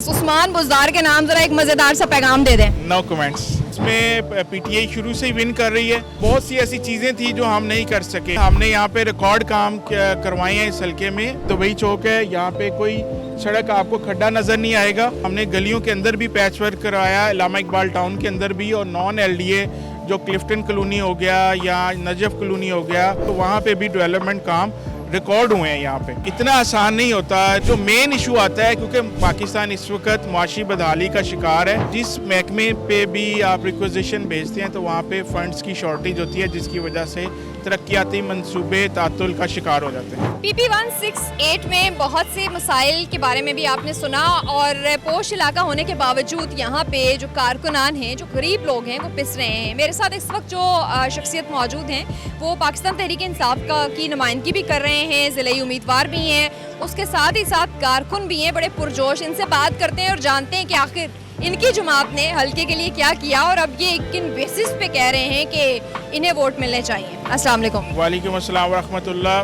उस्मान बुज़दार के नाम जरा एक मजेदार सा पैगाम दे दें। No comments. इसमें पीटीआई शुरू से ही विन कर रही है। बहुत सी ऐसी चीजें थी जो हम नहीं कर सके। हमने यहाँ पे रिकॉर्ड काम करवाए हैं इस हल्के में। तो वही चौक है, यहाँ पे कोई सड़क आपको खड्डा नजर नहीं आएगा। हमने गलियों के अंदर भी पैच वर्क करवाया, इलामा इकबाल टाउन के अंदर भी, और नॉन एलडीए जो क्लिफ्टन कॉलोनी हो गया या नजफ कॉलोनी हो गया, तो वहाँ पे भी डेवलपमेंट काम रिकॉर्ड हुए हैं। यहाँ पे इतना आसान नहीं होता। जो मेन इशू आता है, क्योंकि पाकिस्तान इस वक्त मुआशी बदहाली का शिकार है, जिस महकमे पे भी आप रिक्वेजिशन भेजते हैं तो वहाँ पे फंड्स की शॉर्टेज होती है, जिसकी वजह से तरक्याती मंसूबे तातुल का शिकार हो जाते हैं। PP 168 में बहुत से मसाइल के बारे में भी आपने सुना, और पोश इलाका होने के बावजूद यहाँ पे जो कारकुनान हैं, जो गरीब लोग हैं, वो पिस रहे हैं। मेरे साथ इस वक्त जो शख्सियत मौजूद हैं वो पाकिस्तान तहरीक इंसाफ की नुमाइंदगी भी कर रहे हैं, ज़िले उम्मीदवार भी हैं, उसके साथ ही साथ कारकुन भी हैं, बड़े पुरजोश। इनसे बात करते हैं और जानते हैं कि आखिर इनकी जमात ने हल्के के लिए क्या किया और अब ये किन बेसिस पे कह रहे हैं कि इन्हें वोट मिलने चाहिए। अस्सलाम वालेकुम। वालेकुम अस्सलाम रहमतुल्लाह।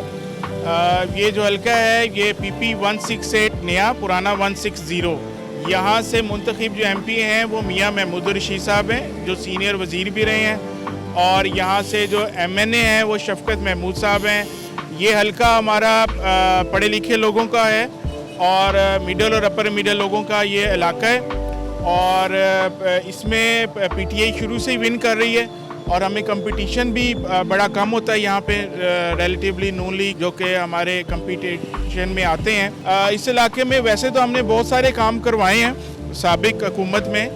ये जो हल्का है ये PP 168 नया पुराना 160, यहाँ से मुंतखब जो MP हैं वो मियाँ महमूद रशीद साहब हैं, जो सीनियर वज़ीर भी रहे हैं, और यहाँ से जो MNA हैं वो शफकत महमूद साहब हैं। ये हल्का हमारा पढ़े लिखे लोगों का है और मिडल और अपर मिडल लोगों का ये इलाका है, और इसमें PTI शुरू से ही विन कर रही है, और हमें कंपटीशन भी बड़ा कम होता है यहाँ पे रिलेटिवली नून लीग जो कि हमारे कंपटीशन में आते हैं। इस इलाके में वैसे तो हमने बहुत सारे काम करवाए हैं साबिक हुकूमत में।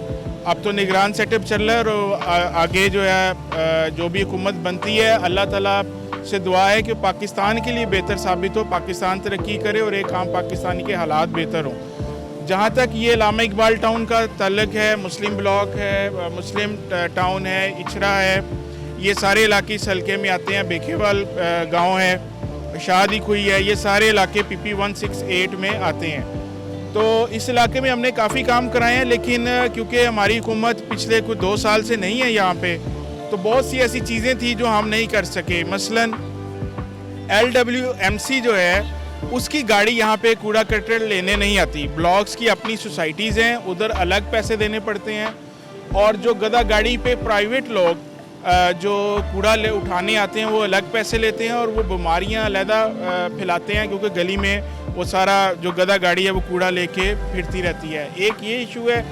अब तो निगरान सेटअप चल रहा है, और आगे जो है जो भी हुकूमत बनती है, अल्लाह ताला से दुआ है कि पाकिस्तान के लिए बेहतर साबित हो, पाकिस्तान तरक्की करे और एक आम पाकिस्तानी के हालात बेहतर हों। जहाँ तक ये इलामा इकबाल टाउन का ताल्लुक है, मुस्लिम ब्लॉक है, मुस्लिम टाउन है, इचरा है, ये सारे इलाके इस हल्के में आते हैं। बेखेवाल गांव है, शादी खुई है, ये सारे इलाके PP 168 में आते हैं। तो इस इलाके में हमने काफ़ी काम कराए हैं, लेकिन क्योंकि हमारी हुकूमत पिछले कुछ 2 साल से नहीं है यहाँ पे, तो बहुत सी ऐसी चीज़ें थी जो हम नहीं कर सके। मसलन LWMC जो है उसकी गाड़ी यहाँ पे कूड़ा कचरा लेने नहीं आती। ब्लॉक्स की अपनी सोसाइटीज़ हैं, उधर अलग पैसे देने पड़ते हैं, और जो गदा गाड़ी पे प्राइवेट लोग जो कूड़ा उठाने आते हैं वो अलग पैसे लेते हैं, और वो बीमारियाँ अलहदा फैलाते हैं, क्योंकि गली में वो सारा जो गदा गाड़ी है वो कूड़ा लेके फिरती रहती है। एक ये इशू है।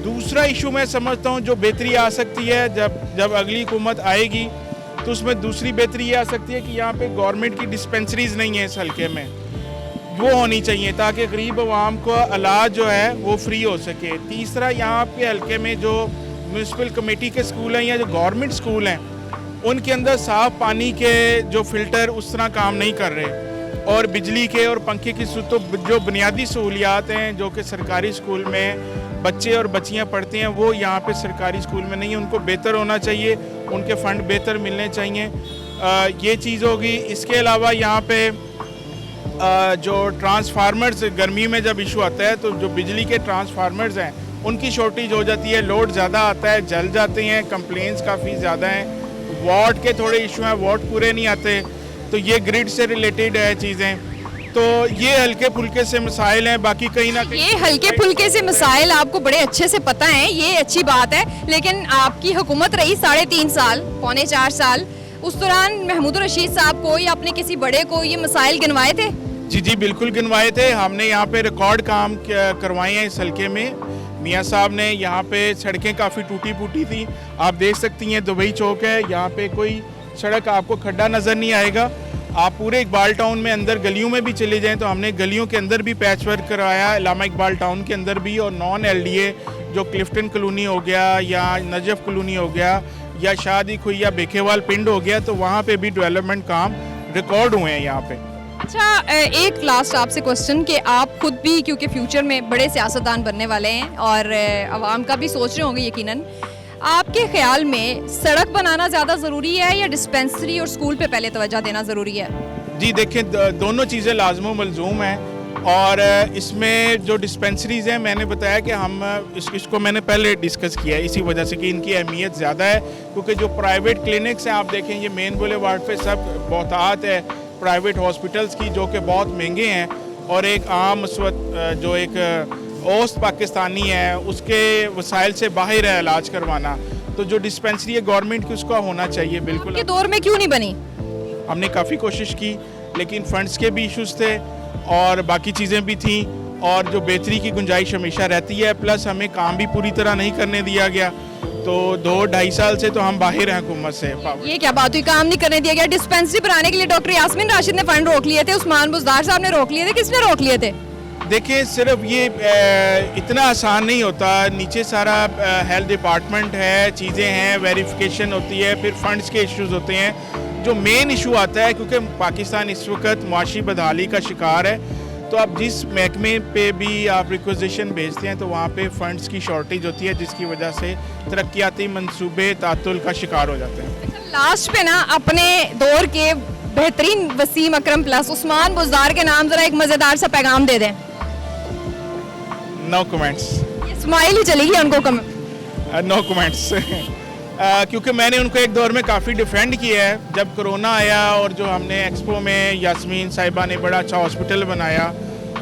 दूसरा इशू मैं समझता हूँ जो बेहतरी आ सकती है, जब अगली हुकूमत आएगी तो उसमें दूसरी बेहतरी ये आ सकती है कि यहाँ पे गवर्नमेंट की डिस्पेंसरीज नहीं है इस हल्के में, वो होनी चाहिए ताकि गरीब आवाम को इलाज जो है वो फ्री हो सके। तीसरा, यहाँ पे हल्के में जो म्यूनसिपल कमेटी के स्कूल हैं या जो गवर्नमेंट स्कूल हैं, उनके अंदर साफ़ पानी के जो फ़िल्टर उस तरह काम नहीं कर रहे, और बिजली के और पंखे की तो जो बुनियादी सहूलियात हैं जो कि सरकारी स्कूल में बच्चे और बच्चियां पढ़ते हैं वो यहाँ पे सरकारी स्कूल में नहीं है। उनको बेहतर होना चाहिए, उनके फ़ंड बेहतर मिलने चाहिए। ये चीज़ होगी। इसके अलावा यहाँ पे जो ट्रांसफार्मर्स, गर्मी में जब इशू आता है तो जो बिजली के ट्रांसफार्मर्स हैं उनकी शॉर्टेज हो जाती है, लोड ज़्यादा आता है, जल जाते हैं, कंप्लेंट्स काफ़ी ज़्यादा हैं। वाट के थोड़े इशू हैं, वाट पूरे नहीं आते, तो ये ग्रिड से रिलेटेड है चीज़ें। तो ये हल्के फुल्के से मसाइल हैं, बाकी कहीं ना कहीं ये हल्के फुल्के से मसाइल आपको बड़े अच्छे से पता हैं, ये अच्छी बात है। लेकिन आपकी हुकूमत रही 3.5 साल, पौने 4 साल, उस दौरान महमूद रशीद साहब को या अपने किसी बड़े को ये मसाइल गिनवाए थे? जी बिल्कुल गिनवाए थे। हमने यहाँ पे रिकॉर्ड काम करवाए हैं इस हल्के में। मियाँ साहब ने यहाँ पे सड़कें काफ़ी टूटी फूटी थी, आप देख सकती हैं। दुबई चौक है, यहाँ पे कोई सड़क आपको खड्डा नज़र नहीं आएगा। आप पूरे इकबाल टाउन में अंदर गलियों में भी चले जाएं तो हमने गलियों के अंदर भी पैच वर्क करवाया, इलामा इकबाल टाउन के अंदर भी, और नॉन LDA जो क्लिफ्टन कॉलोनी हो गया या नजफ कॉलोनी हो गया या शादी खुई या बेखेवाल पिंड हो गया, तो वहाँ पे भी डेवलपमेंट काम रिकॉर्ड हुए हैं यहाँ पे। अच्छा, एक लास्ट आपसे क्वेश्चन कि आप खुद भी क्योंकि फ्यूचर में बड़े सियासतदान बनने वाले हैं और आवाम का भी सोच रहे होंगे यकीनन, आपके ख्याल में सड़क बनाना ज़्यादा ज़रूरी है या डिस्पेंसरी और स्कूल पे पहले तवज्जो देना ज़रूरी है? जी देखें, दोनों चीज़ें लाजम मलजूम हैं, और इसमें जो डिस्पेंसरीज़ हैं मैंने बताया कि हम इसको मैंने पहले डिस्कस किया है, इसी वजह से कि इनकी अहमियत ज़्यादा है। क्योंकि जो प्राइवेट क्लिनिक्स हैं आप देखें, ये मेन बुलेवार्ड पे सब बहुतात है प्राइवेट हॉस्पिटल्स की, जो कि बहुत महंगे हैं, और एक आम जो एक औस्त पाकिस्तानी है उसके वसाइल से बाहर है इलाज करवाना, तो जो डिस्पेंसरी है गवर्नमेंट की उसका होना चाहिए बिल्कुल। के दौर में क्यों नहीं बनी? हमने काफ़ी कोशिश की लेकिन फंड्स के भी इश्यूज थे और बाकी चीज़ें भी थी, और जो बेहतरी की गुंजाइश हमेशा रहती है, प्लस हमें काम भी पूरी तरह नहीं करने दिया गया। तो 2-2.5 साल से तो हम बाहर हैं हुकूमत से। ये क्या बात हुई, काम नहीं करने दिया गया? डिस्पेंसरी बनाने के लिए डॉक्टर यास्मीन राशिद ने फंड रोक लिए थे, उस्मान बुज़दार साहब ने रोक लिए थे, किसने रोक लिए थे? देखिए सिर्फ ये इतना आसान नहीं होता, नीचे सारा हेल्थ डिपार्टमेंट है, चीज़ें हैं, वेरिफिकेशन होती है, फिर फंड्स के इश्यूज होते हैं। जो मेन इशू आता है क्योंकि पाकिस्तान इस वक्त मुआशी बदहाली का शिकार है, तो आप जिस महकमे पे भी आप रिक्वेजिशन भेजते हैं तो वहाँ पे फंड्स की शॉर्टेज होती है, जिसकी वजह से तरक्याती मंसूबे तातुल का शिकार हो जाते हैं। लास्ट पे ना अपने दौर के बेहतरीन वसीम अकरम प्लस उस्मान बुज़दार के नाम जरा एक मज़ेदार सा पैगाम दे दें। No comments. ये स्माइल ही चलेगी उनको कम। No comments. क्योंकि मैंने उनको एक दौर में काफ़ी डिफेंड किया है। जब कोरोना आया और जो हमने एक्सपो में यास्मीन साहिबा ने बड़ा अच्छा हॉस्पिटल बनाया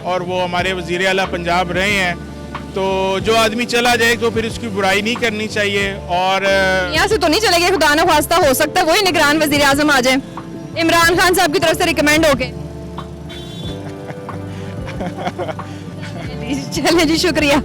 और वो हमारे वज़ीर आला पंजाब रहे हैं, तो जो आदमी चला जाए तो फिर उसकी बुराई नहीं करनी चाहिए। और यहाँ से तो नहीं चलेंगे, खुदा न ख्वास्ता हो सकता है वही निगरान वज़ीर आज़म आ जाए इमरान खान साहब की तरफ से रिकमेंड होके। चलें जी, शुक्रिया।